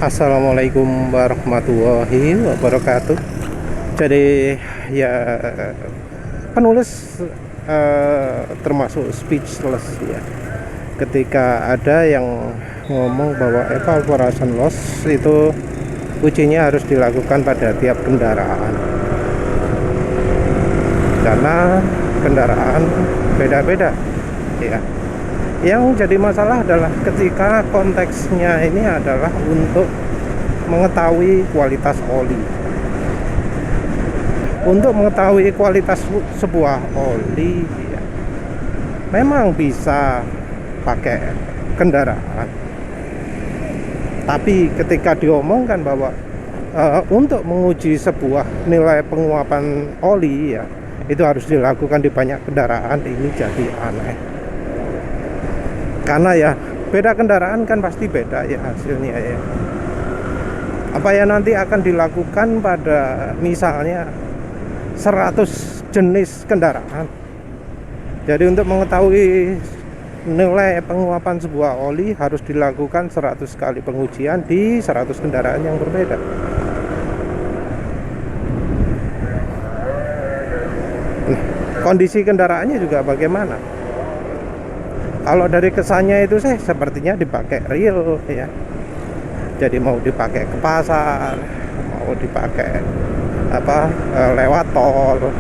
Assalamualaikum warahmatullahi wabarakatuh. Jadi ya, penulis termasuk speechless ya ketika ada yang ngomong bahwa evaporation loss itu ujinya harus dilakukan pada tiap kendaraan, karena kendaraan beda-beda ya. Yang jadi masalah adalah ketika konteksnya ini adalah untuk mengetahui kualitas oli. Untuk mengetahui kualitas sebuah oli ya, memang bisa pakai kendaraan. Tapi ketika diomongkan bahwa untuk menguji sebuah nilai penguapan oli ya, itu harus dilakukan di banyak kendaraan, ini jadi aneh. Karena ya beda kendaraan kan pasti beda ya hasilnya ya. Apa ya nanti akan dilakukan pada misalnya 100 jenis kendaraan. Jadi untuk mengetahui nilai penguapan sebuah oli harus dilakukan 100 kali pengujian di 100 kendaraan yang berbeda. Nah, kondisi kendaraannya juga bagaimana? Kalau dari kesannya itu sih sepertinya dipakai real ya. Jadi mau dipakai ke pasar, mau dipakai lewat tol,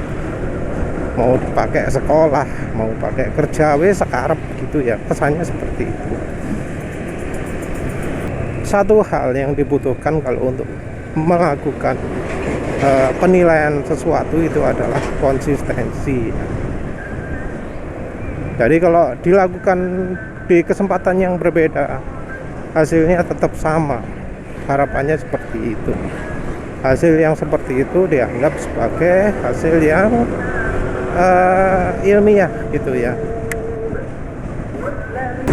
mau dipakai sekolah, mau pakai kerja sekarep gitu ya. Kesannya seperti itu. Satu hal yang dibutuhkan kalau untuk melakukan penilaian sesuatu itu adalah konsistensi. Jadi kalau dilakukan di kesempatan yang berbeda, hasilnya tetap sama. Harapannya seperti itu. Hasil yang seperti itu dianggap sebagai hasil yang ilmiah gitu ya.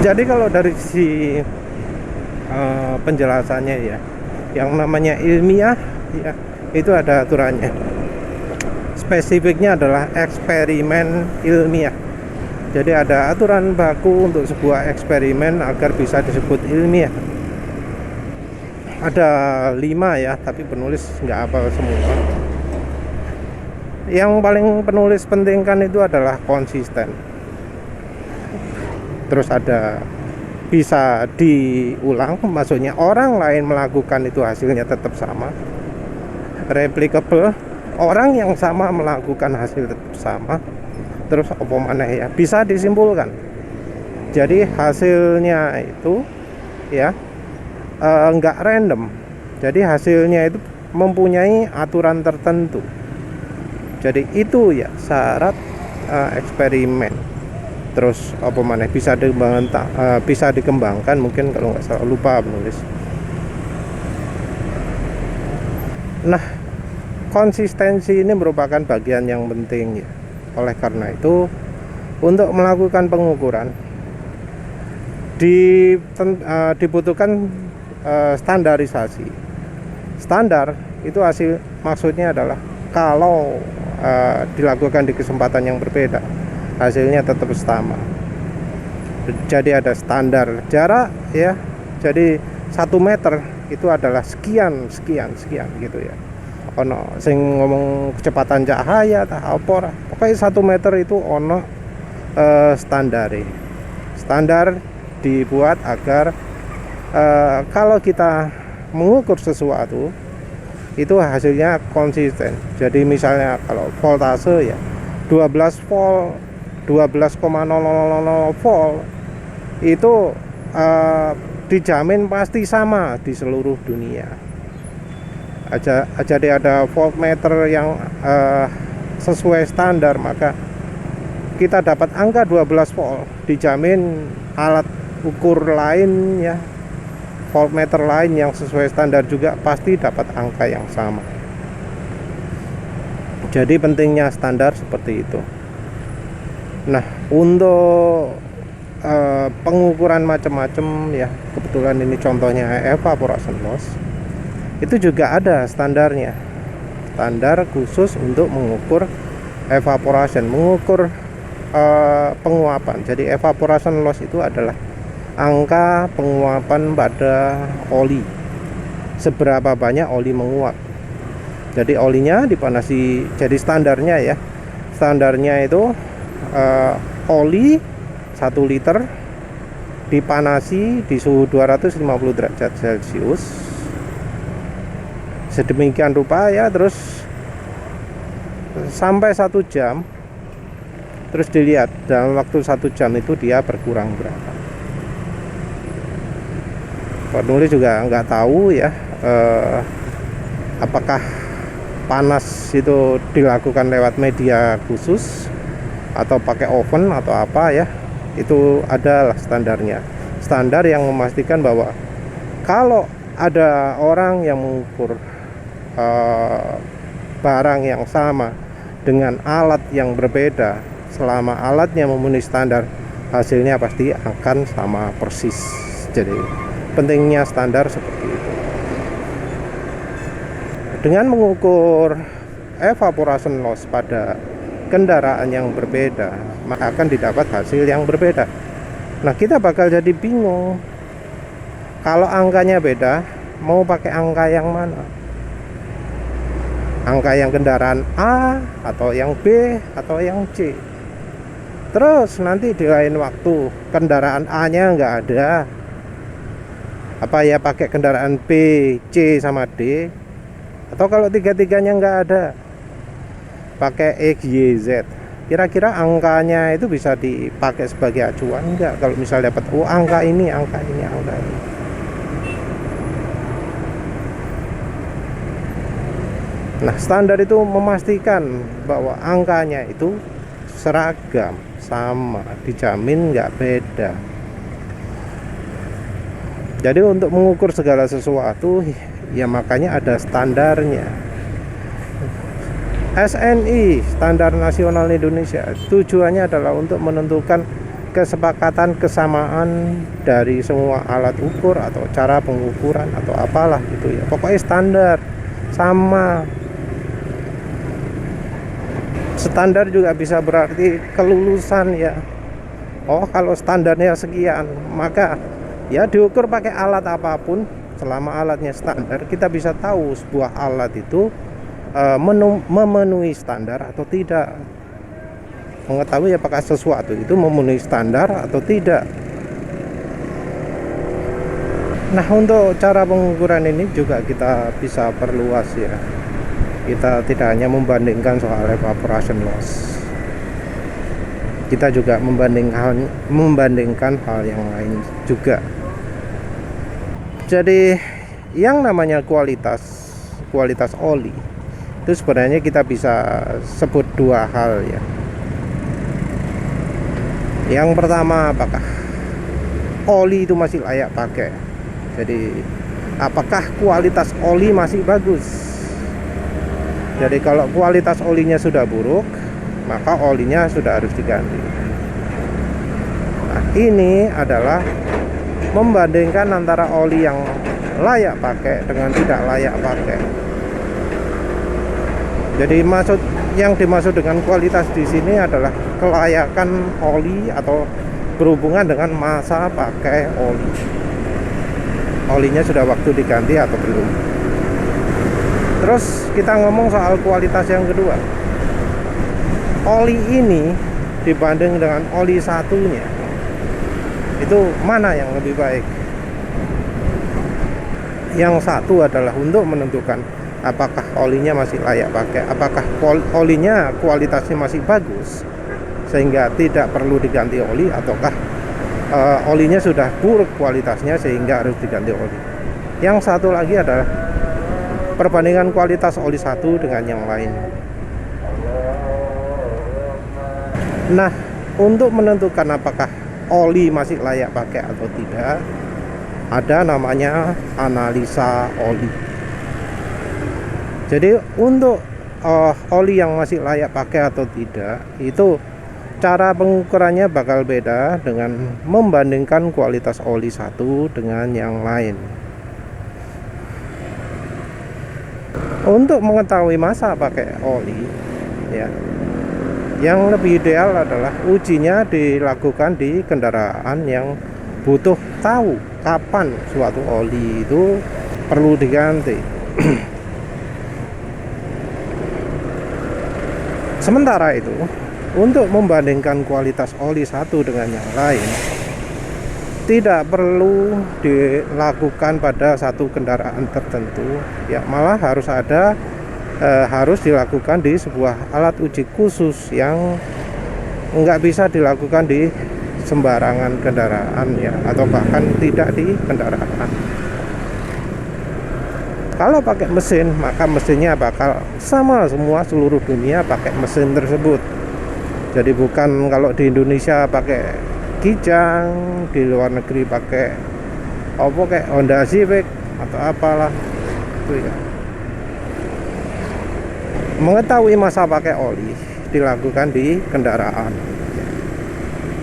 Jadi kalau dari sisi penjelasannya ya, yang namanya ilmiah ya, itu ada aturannya. Spesifiknya adalah eksperimen ilmiah. Jadi ada aturan baku untuk sebuah eksperimen agar bisa disebut ilmiah. Ada 5 ya, tapi penulis nggak hafal semua. Yang paling penulis pentingkan itu adalah konsisten. Terus ada bisa diulang, maksudnya orang lain melakukan itu hasilnya tetap sama. Replicable, orang yang sama melakukan hasil tetap sama. Terus apa mana ya, bisa disimpulkan. Jadi hasilnya itu ya enggak random. Jadi hasilnya itu mempunyai aturan tertentu. Jadi itu ya syarat eksperimen. Terus apa mana bisa dikembangkan mungkin, kalau nggak salah, lupa penulis. Nah, konsistensi ini merupakan bagian yang penting ya. Oleh karena itu, untuk melakukan pengukuran dibutuhkan standarisasi. Standar itu maksudnya adalah kalau dilakukan di kesempatan yang berbeda, hasilnya tetap sama. Jadi ada standar jarak ya. Jadi 1 meter itu adalah sekian gitu ya. Ono sing ngomong kecepatan cahaya apa, pokoknya 1 meter itu ono standar dibuat agar kalau kita mengukur sesuatu itu hasilnya konsisten. Jadi misalnya kalau voltase ya 12 volt, 12,000 volt itu dijamin pasti sama di seluruh dunia. Jadi ada voltmeter yang sesuai standar, maka kita dapat angka 12 volt, dijamin alat ukur lain ya, voltmeter lain yang sesuai standar juga pasti dapat angka yang sama. Jadi pentingnya standar seperti itu. Nah, untuk pengukuran macam-macam ya, kebetulan ini contohnya evaporation loss, itu juga ada standarnya. Standar khusus untuk mengukur evaporation, mengukur penguapan. Jadi evaporation loss itu adalah angka penguapan pada oli. seberapa banyak oli menguap. Jadi olinya dipanasi, jadi standarnya ya, standarnya itu oli 1 liter dipanasi di suhu 250 derajat Celcius sedemikian rupa ya, terus sampai 1 jam, terus dilihat dalam waktu 1 jam itu dia berkurang berapa. Penulis juga nggak tahu ya apakah panas itu dilakukan lewat media khusus atau pakai oven atau apa ya. Itu adalah standarnya, standar yang memastikan bahwa kalau ada orang yang mengukur barang yang sama dengan alat yang berbeda, selama alatnya memenuhi standar, hasilnya pasti akan sama persis. Jadi pentingnya standar seperti itu. Dengan mengukur evaporation loss pada kendaraan yang berbeda, maka akan didapat hasil yang berbeda. Nah, kita bakal jadi bingung kalau angkanya beda, mau pakai angka yang mana? Angka yang kendaraan A atau yang B atau yang C. Terus nanti di lain waktu kendaraan A-nya nggak ada, apa ya pakai kendaraan B, C sama D? Atau kalau tiga-tiganya nggak ada, pakai X, Y, Z. Kira-kira angkanya itu bisa dipakai sebagai acuan enggak? Kalau misalnya dapat angka ini, angka ini, angka ini. Nah, standar itu memastikan bahwa angkanya itu seragam, sama, dijamin nggak beda. Jadi untuk mengukur segala sesuatu ya makanya ada standarnya. SNI, Standar Nasional Indonesia, tujuannya adalah untuk menentukan kesepakatan kesamaan dari semua alat ukur atau cara pengukuran atau apalah gitu ya. Pokoknya standar sama. Standar juga bisa berarti kelulusan ya. Oh, kalau standarnya sekian, maka ya diukur pakai alat apapun, selama alatnya standar, kita bisa tahu sebuah alat itu memenuhi standar atau tidak. Mengetahui apakah sesuatu itu memenuhi standar atau tidak. Nah, untuk cara pengukuran ini juga kita bisa perluas ya. Kita tidak hanya membandingkan soal evaporation loss, kita juga membandingkan hal yang lain juga. Jadi yang namanya kualitas oli itu sebenarnya kita bisa sebut dua hal ya. Yang pertama, apakah oli itu masih layak pakai. Jadi apakah kualitas oli masih bagus. Jadi kalau kualitas olinya sudah buruk, maka olinya sudah harus diganti. Nah, ini adalah membandingkan antara oli yang layak pakai dengan tidak layak pakai. Jadi yang dimaksud dengan kualitas di sini adalah kelayakan oli atau berhubungan dengan masa pakai oli. Olinya sudah waktu diganti atau belum. Terus kita ngomong soal kualitas yang kedua. Oli ini dibanding dengan oli satunya, itu mana yang lebih baik? Yang satu adalah untuk menentukan apakah olinya masih layak pakai, apakah olinya kualitasnya masih bagus sehingga tidak perlu diganti oli, ataukah olinya sudah buruk kualitasnya sehingga harus diganti oli. Yang satu lagi adalah perbandingan kualitas oli satu dengan yang lain. Nah, untuk menentukan apakah oli masih layak pakai atau tidak, ada namanya analisa oli. Jadi untuk oli yang masih layak pakai atau tidak, itu cara pengukurannya bakal beda dengan membandingkan kualitas oli satu dengan yang lain. Untuk mengetahui masa pakai oli ya, yang lebih ideal adalah ujinya dilakukan di kendaraan yang butuh tahu kapan suatu oli itu perlu diganti. Sementara itu, untuk membandingkan kualitas oli satu dengan yang lain, tidak perlu dilakukan pada satu kendaraan tertentu, ya malah harus dilakukan di sebuah alat uji khusus yang nggak bisa dilakukan di sembarangan kendaraan, ya, atau bahkan tidak di kendaraan. Kalau pakai mesin, maka mesinnya bakal sama semua seluruh dunia pakai mesin tersebut. Jadi bukan kalau di Indonesia pakai Kijang, di luar negeri pakai kayak Honda Civic atau apalah itu ya. Mengetahui masa pakai oli dilakukan di kendaraan.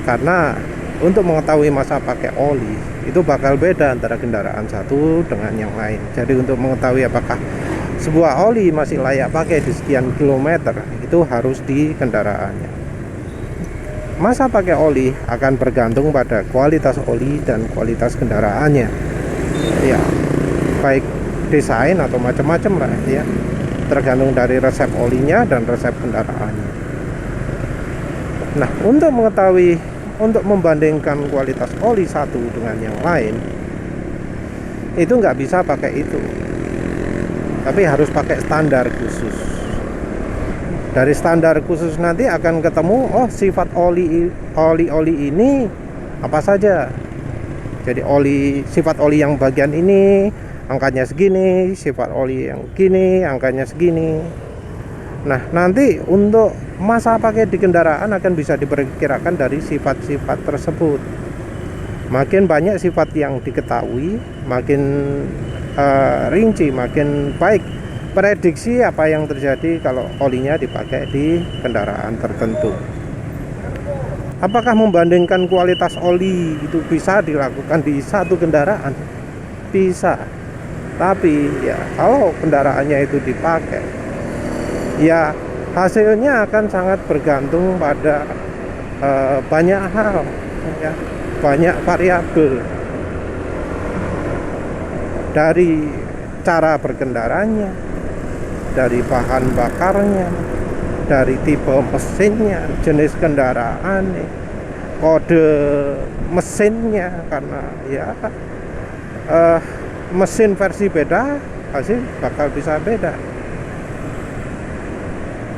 Karena untuk mengetahui masa pakai oli itu bakal beda antara kendaraan satu dengan yang lain. Jadi untuk mengetahui apakah sebuah oli masih layak pakai di sekian kilometer, itu harus di kendaraannya. Masa pakai oli akan bergantung pada kualitas oli dan kualitas kendaraannya, ya, baik desain atau macam-macam lah, ya, tergantung dari resep olinya dan resep kendaraannya. Nah, untuk membandingkan kualitas oli satu dengan yang lain, itu nggak bisa pakai itu, tapi harus pakai standar khusus. Dari standar khusus nanti akan ketemu, oh sifat oli ini apa saja. Jadi sifat oli yang bagian ini angkanya segini, sifat oli yang gini angkanya segini. Nah, nanti untuk masa pakai di kendaraan akan bisa diperkirakan dari sifat-sifat tersebut. Makin banyak sifat yang diketahui, makin rinci, makin baik prediksi apa yang terjadi kalau olinya dipakai di kendaraan tertentu. Apakah membandingkan kualitas oli itu bisa dilakukan di satu kendaraan? Bisa. Tapi ya kalau kendaraannya itu dipakai, ya hasilnya akan sangat bergantung pada banyak hal, ya, banyak variabel, dari cara berkendaranya, dari bahan bakarnya, dari tipe mesinnya, jenis kendaraan, kode mesinnya, karena ya mesin versi beda, hasil bakal bisa beda.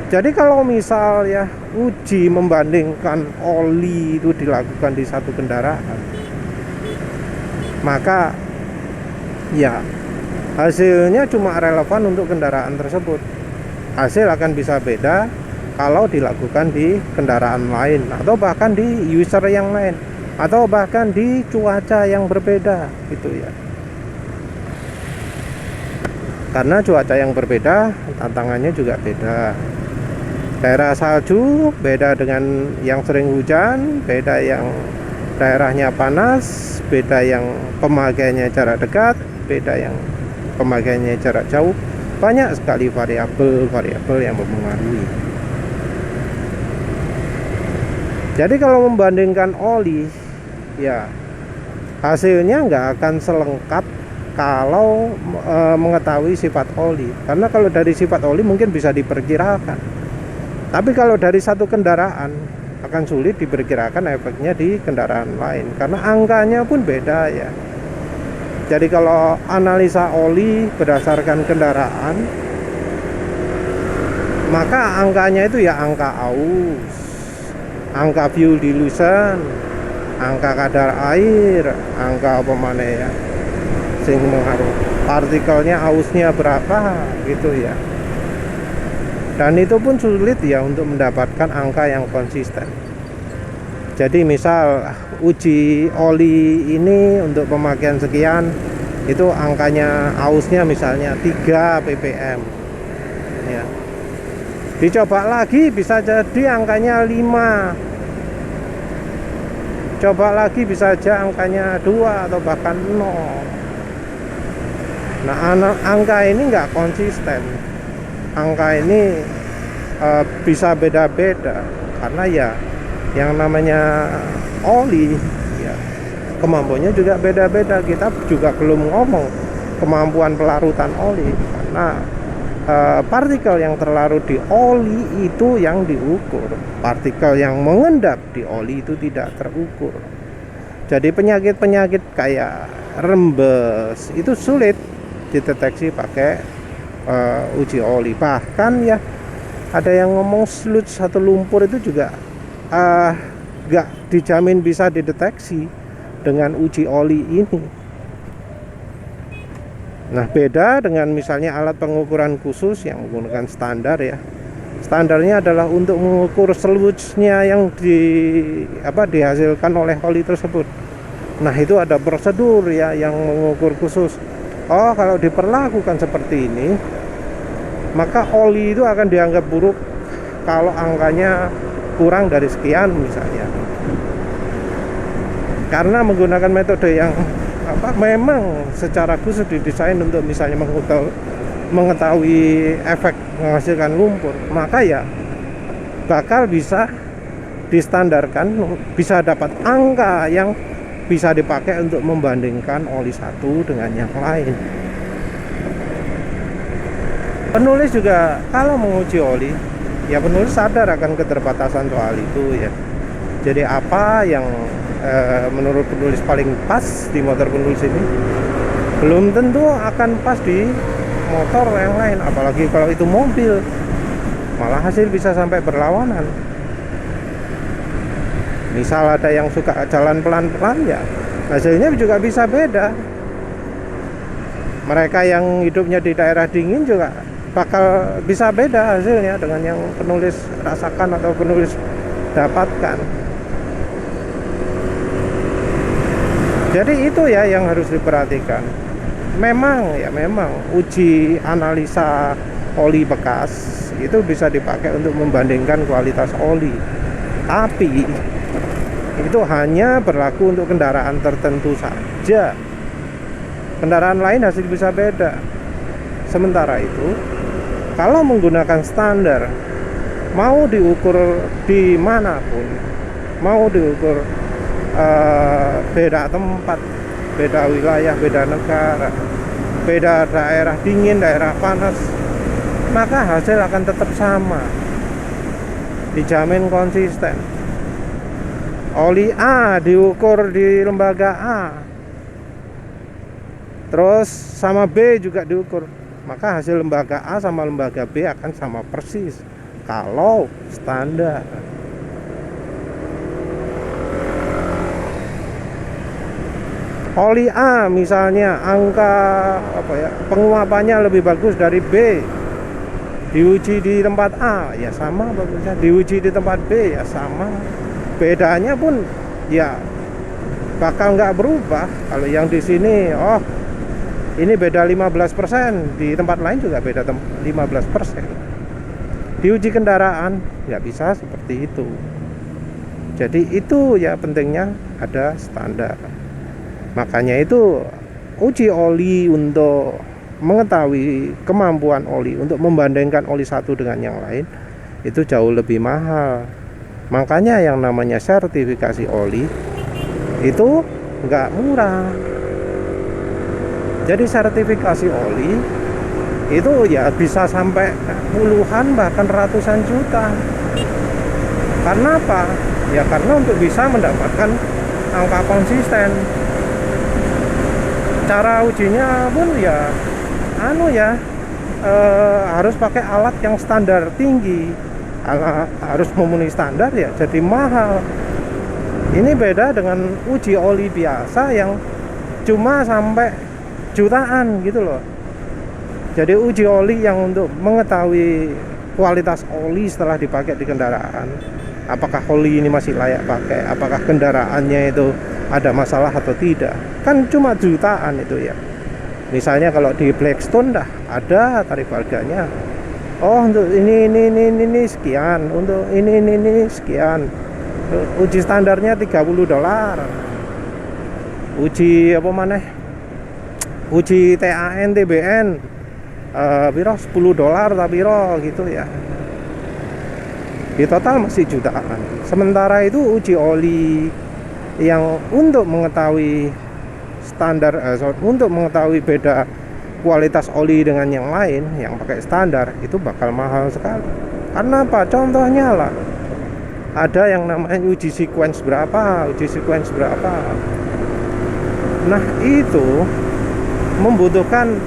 Jadi kalau misal ya uji membandingkan oli itu dilakukan di satu kendaraan, maka ya hasilnya cuma relevan untuk kendaraan tersebut. Hasil akan bisa beda kalau dilakukan di kendaraan lain, atau bahkan di user yang lain, atau bahkan di cuaca yang berbeda, gitu ya. Karena cuaca yang berbeda, tantangannya juga beda. Daerah salju beda dengan yang sering hujan, beda yang daerahnya panas, beda yang pemakaiannya jarak dekat, beda yang pemakaiannya jarak jauh. Banyak sekali variabel yang mempengaruhi. Jadi kalau membandingkan oli, ya hasilnya nggak akan selengkap kalau mengetahui sifat oli. Karena kalau dari sifat oli mungkin bisa diperkirakan, tapi kalau dari satu kendaraan akan sulit diperkirakan efeknya di kendaraan lain, karena angkanya pun beda ya. Jadi kalau analisa oli berdasarkan kendaraan, maka angkanya itu ya angka aus, angka fuel dilution, angka kadar air, angka apa mana ya, sing mengaruh partikelnya, ausnya berapa gitu ya. Dan itu pun sulit ya untuk mendapatkan angka yang konsisten. Jadi misal uji oli ini untuk pemakaian sekian, itu angkanya ausnya misalnya 3 ppm ya. Dicoba lagi bisa jadi angkanya 5, coba lagi bisa aja angkanya 2 atau bahkan 0. Nah, angka ini nggak konsisten. Angka ini bisa beda-beda, karena ya yang namanya oli ya kemampuannya juga beda-beda. Kita juga belum ngomong kemampuan pelarutan oli, karena partikel yang terlarut di oli itu yang diukur, partikel yang mengendap di oli itu tidak terukur. Jadi penyakit-penyakit kayak rembes itu sulit dideteksi pakai uji oli. Bahkan ya ada yang ngomong sludge atau lumpur itu juga nggak dijamin bisa dideteksi dengan uji oli ini. Nah, beda dengan misalnya alat pengukuran khusus yang menggunakan standar ya. Standarnya adalah untuk mengukur sludge-nya yang dihasilkan oleh oli tersebut. Nah, itu ada prosedur ya yang mengukur khusus. Oh, kalau diperlakukan seperti ini, maka oli itu akan dianggap buruk kalau angkanya kurang dari sekian misalnya. Karena menggunakan metode yang memang secara khusus didesain untuk misalnya mengetahui efek menghasilkan lumpur, maka ya bakal bisa distandarkan, bisa dapat angka yang bisa dipakai untuk membandingkan oli satu dengan yang lain. Penulis juga kalau menguji oli, ya penulis sadar akan keterbatasan soal itu ya. Jadi apa yang menurut penulis paling pas di motor penulis ini belum tentu akan pas di motor yang lain, apalagi kalau itu mobil, malah hasil bisa sampai berlawanan. Misal ada yang suka jalan pelan-pelan, ya hasilnya juga bisa beda. Mereka yang hidupnya di daerah dingin juga bakal bisa beda hasilnya dengan yang penulis rasakan atau penulis dapatkan. Jadi itu ya yang harus diperhatikan. Memang uji analisa oli bekas itu bisa dipakai untuk membandingkan kualitas oli. Tapi itu hanya berlaku untuk kendaraan tertentu saja. Kendaraan lain hasil bisa beda. Sementara itu, kalau menggunakan standar, mau diukur dimanapun, mau diukur beda tempat, beda wilayah, beda negara, beda daerah dingin, daerah panas, maka hasil akan tetap sama, dijamin konsisten. Oli A diukur di lembaga A, terus sama B juga diukur, maka hasil lembaga A sama lembaga B akan sama persis kalau standar. Oli A misalnya angka penguapannya lebih bagus dari B, diuji di tempat A ya sama bagusnya, diuji di tempat B ya sama, bedanya pun ya bakal nggak berubah. Kalau yang di sini ini beda 15%, di tempat lain juga beda 15%. Diuji kendaraan nggak bisa seperti itu. Jadi itu ya pentingnya ada standar. Makanya itu uji oli untuk mengetahui kemampuan oli, untuk membandingkan oli satu dengan yang lain itu jauh lebih mahal. Makanya yang namanya sertifikasi oli itu nggak murah. Jadi sertifikasi oli itu ya bisa sampai puluhan bahkan ratusan juta. Karena apa? Ya karena untuk bisa mendapatkan angka konsisten. Cara ujinya pun ya harus pakai alat yang standar tinggi, harus memenuhi standar ya jadi mahal. Ini beda dengan uji oli biasa yang cuma sampai jutaan gitu loh. Jadi uji oli yang untuk mengetahui kualitas oli setelah dipakai di kendaraan, apakah oli ini masih layak pakai, apakah kendaraannya itu ada masalah atau tidak, kan cuma jutaan itu ya. Misalnya kalau di Blackstone dah ada tarif harganya, untuk ini sekian, untuk ini sekian. Uji standarnya $30. Uji uji TAN TBN biro $10 tak biro gitu ya. Di total masih jutaan. Sementara itu uji oli yang untuk mengetahui standar untuk mengetahui beda kualitas oli dengan yang lain yang pakai standar itu bakal mahal sekali. Karena apa? Contohnya lah, ada yang namanya uji sequence berapa. Nah itu membutuhkan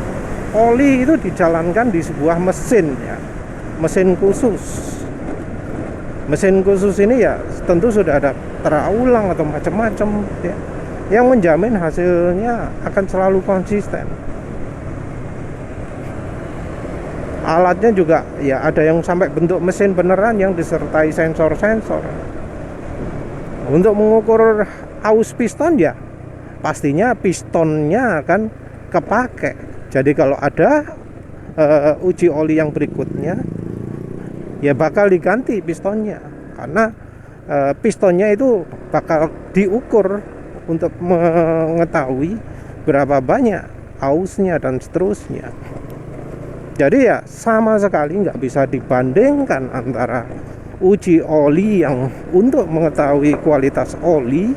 oli itu dijalankan di sebuah mesin ya, mesin khusus. Mesin khusus ini ya tentu sudah ada terulang atau macam-macam ya, yang menjamin hasilnya akan selalu konsisten. Alatnya juga ya ada yang sampai bentuk mesin beneran yang disertai sensor-sensor. Untuk mengukur aus piston ya pastinya pistonnya akan kepake. Jadi kalau ada uji oli yang berikutnya ya bakal diganti pistonnya, karena pistonnya itu bakal diukur untuk mengetahui berapa banyak ausnya dan seterusnya. Jadi ya sama sekali nggak bisa dibandingkan antara uji oli yang untuk mengetahui kualitas oli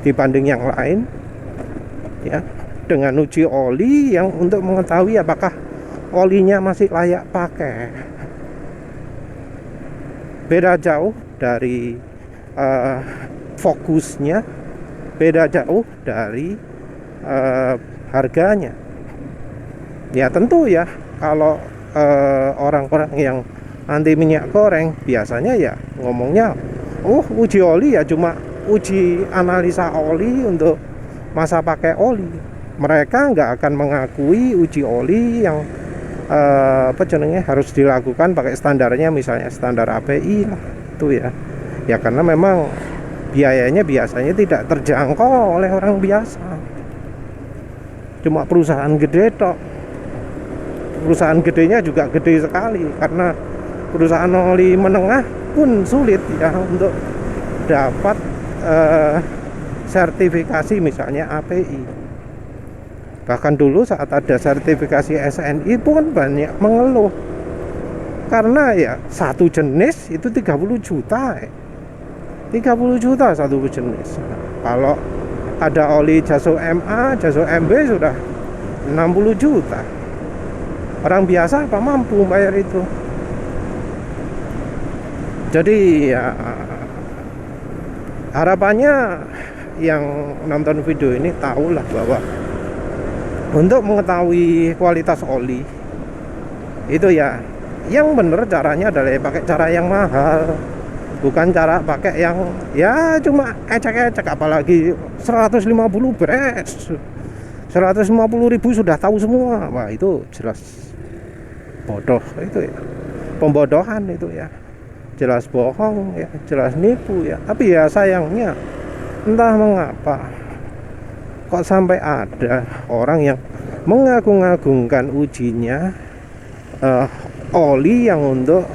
dibanding yang lain ya, dengan uji oli yang untuk mengetahui apakah olinya masih layak pakai. Beda jauh dari fokusnya, beda jauh dari harganya. Ya tentu ya, kalau orang-orang yang anti minyak goreng biasanya ya ngomongnya, uji oli ya cuma uji analisa oli untuk masa pakai oli. Mereka nggak akan mengakui uji oli yang harus dilakukan pakai standarnya, misalnya standar API lah itu ya. Ya karena memang biayanya biasanya tidak terjangkau oleh orang biasa. Cuma perusahaan gede tok. Perusahaan gedenya juga gede sekali, karena perusahaan oli menengah pun sulit ya untuk dapat sertifikasi misalnya API. Bahkan dulu saat ada sertifikasi SNI pun banyak mengeluh, karena ya satu jenis itu 30 juta 30 juta satu jenis. Kalau ada oli Jaso MA, Jaso MB sudah 60 juta. Orang biasa apa mampu bayar itu? Jadi ya harapannya yang nonton video ini tahulah bahwa untuk mengetahui kualitas oli itu ya yang bener caranya adalah pakai cara yang mahal, bukan cara pakai yang ya cuma ecek-ecek. Apalagi 150 beres, 150.000 sudah tahu semua. Wah itu jelas bodoh itu ya, pembodohan itu ya, jelas bohong ya, jelas nipu ya. Tapi ya sayangnya entah mengapa kok sampai ada orang yang mengagung-agungkan ujinya oli yang untuk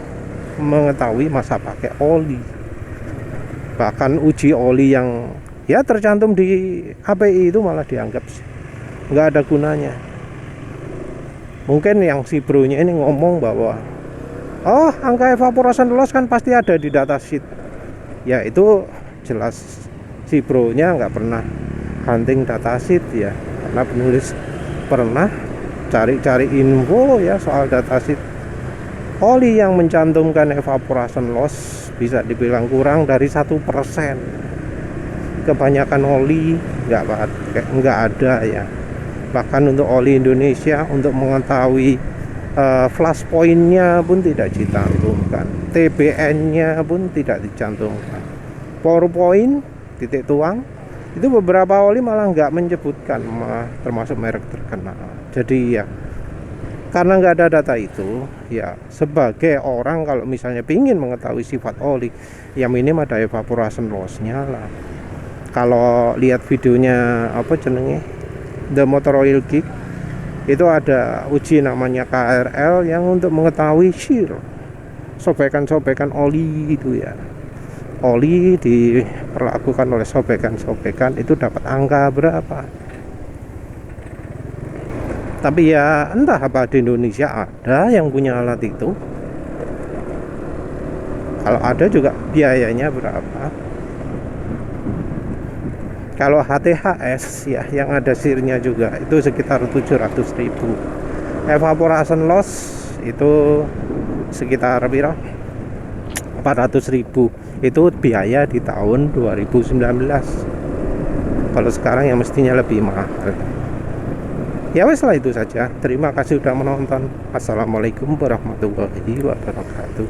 mengetahui masa pakai oli. Bahkan uji oli yang ya tercantum di API itu malah dianggap nggak ada gunanya. Mungkin yang si bro-nya ini ngomong bahwa angka evaporation loss kan pasti ada di datasheet. Ya itu jelas si bro-nya nggak pernah hunting datasheet ya, karena penulis pernah cari-cari info ya soal datasheet. Oli yang mencantumkan evaporation loss bisa dibilang kurang dari 1%. Kebanyakan oli nggak ada ya. Bahkan untuk oli Indonesia, untuk mengetahui flash point-nya pun tidak dicantumkan, TBN-nya pun tidak dicantumkan, pour point, titik tuang, itu beberapa oli malah nggak menyebutkan, termasuk merek terkenal. Jadi ya karena nggak ada data itu ya, sebagai orang kalau misalnya ingin mengetahui sifat oli ya minim ada evaporation loss-nya lah. Kalau lihat videonya The Motor Oil Geek, itu ada uji namanya KRL yang untuk mengetahui shear, sobekan-sobekan oli itu ya. Oli diperlakukan oleh sobekan-sobekan itu dapat angka berapa. Tapi ya entah apa di Indonesia ada yang punya alat itu. Kalau ada juga biayanya berapa. Kalau HTHS ya yang ada sirnya juga itu sekitar 700.000. evaporation loss itu sekitar piro 400.000, itu biaya di tahun 2019. Kalau sekarang ya mestinya lebih mahal. Ya wes lah, itu saja. Terima kasih sudah menonton. Assalamualaikum warahmatullahi wabarakatuh.